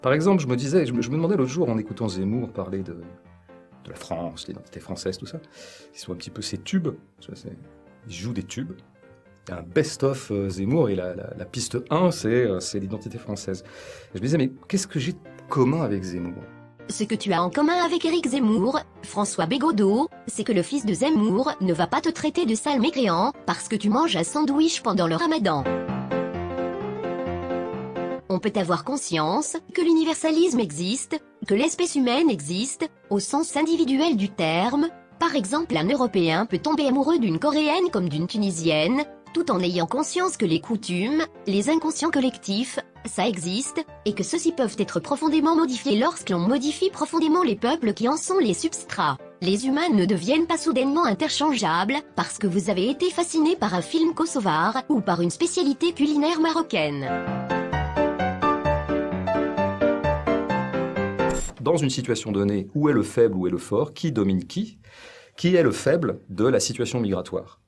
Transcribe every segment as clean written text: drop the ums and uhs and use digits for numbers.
Par exemple, je me demandais l'autre jour en écoutant Zemmour parler de la France, l'identité française, tout ça, ils sont un petit peu ces tubes, ils jouent des tubes. Il y a un best-of Zemmour et la piste 1, c'est l'identité française. Et je me disais, mais qu'est-ce que j'ai de commun avec Zemmour? Ce que tu as en commun avec Éric Zemmour, François Bégodeau, c'est que le fils de Zemmour ne va pas te traiter de sale mécréant parce que tu manges un sandwich pendant le ramadan. On peut avoir conscience que l'universalisme existe, que l'espèce humaine existe, au sens individuel du terme. Par exemple, un Européen peut tomber amoureux d'une Coréenne comme d'une Tunisienne, tout en ayant conscience que les coutumes, les inconscients collectifs, ça existe, et que ceux-ci peuvent être profondément modifiés lorsqu'on modifie profondément les peuples qui en sont les substrats. Les humains ne deviennent pas soudainement interchangeables parce que vous avez été fasciné par un film kosovar ou par une spécialité culinaire marocaine. Dans une situation donnée, où est le faible, où est le fort, qui domine qui? Qui est le faible de la situation migratoire?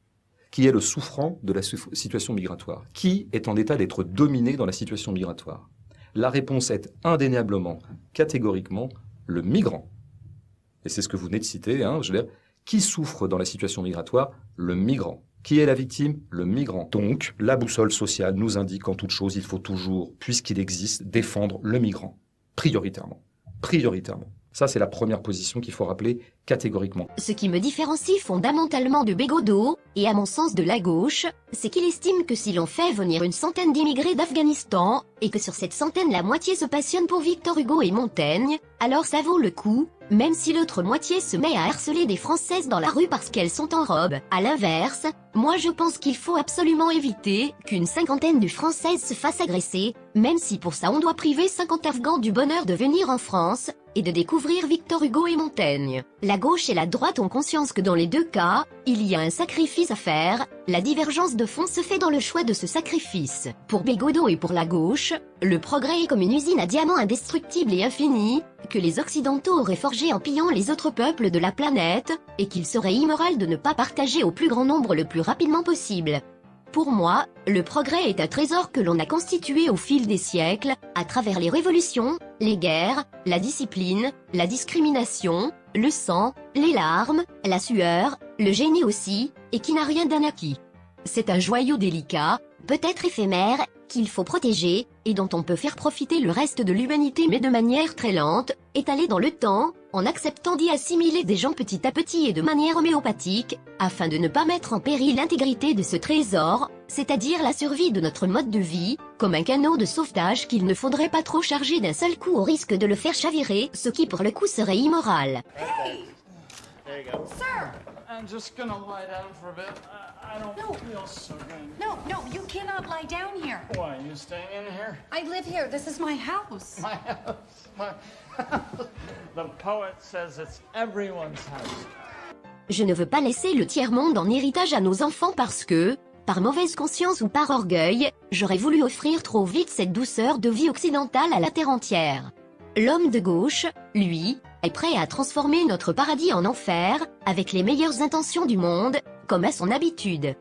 Qui est le souffrant de la situation migratoire? Qui est en état d'être dominé dans la situation migratoire? La réponse est indéniablement, catégoriquement, le migrant. Et c'est ce que vous venez de citer, je veux dire, qui souffre dans la situation migratoire? Le migrant. Qui est la victime? Le migrant. Donc, la boussole sociale nous indique qu'en toute chose, il faut toujours, puisqu'il existe, défendre le migrant. Prioritairement. Ça, c'est la première position qu'il faut rappeler catégoriquement. Ce qui me différencie fondamentalement de Bégodeau, et à mon sens de la gauche, c'est qu'il estime que si l'on fait venir une centaine d'immigrés d'Afghanistan, et que sur cette centaine la moitié se passionne pour Victor Hugo et Montaigne, alors ça vaut le coup, même si l'autre moitié se met à harceler des Françaises dans la rue parce qu'elles sont en robe. À l'inverse, moi je pense qu'il faut absolument éviter qu'une cinquantaine de Françaises se fassent agresser, même si pour ça on doit priver 50 Afghans du bonheur de venir en France, et de découvrir Victor Hugo et Montaigne. La gauche et la droite ont conscience que dans les deux cas, il y a un sacrifice à faire, la divergence de fond se fait dans le choix de ce sacrifice. Pour Bégodeau et pour la gauche, le progrès est comme une usine à diamants indestructible et infinie, que les Occidentaux auraient forgé en pillant les autres peuples de la planète, et qu'il serait immoral de ne pas partager au plus grand nombre le plus rapidement possible. Pour moi, le progrès est un trésor que l'on a constitué au fil des siècles, à travers les révolutions, les guerres, la discipline, la discrimination, le sang, les larmes, la sueur, le génie aussi, et qui n'a rien d'un acquis. C'est un joyau délicat, peut-être éphémère, qu'il faut protéger, et dont on peut faire profiter le reste de l'humanité mais de manière très lente, étalée dans le temps, en acceptant d'y assimiler des gens petit à petit et de manière homéopathique, afin de ne pas mettre en péril l'intégrité de ce trésor, c'est-à-dire la survie de notre mode de vie, comme un canot de sauvetage qu'il ne faudrait pas trop charger d'un seul coup au risque de le faire chavirer, ce qui pour le coup serait immoral. Hey! There you go. Sir! I'm just gonna lie down for a bit. I don't feel so good. No, you cannot lie down here. Why, you staying in here? I live here. This is my house. My house. My house. The poet says it's everyone's house. Je ne veux pas laisser le tiers-monde en héritage à nos enfants parce que, par mauvaise conscience ou par orgueil, j'aurais voulu offrir trop vite cette douceur de vie occidentale à la terre entière. L'homme de gauche, lui, est prêt à transformer notre paradis en enfer, avec les meilleures intentions du monde, comme à son habitude.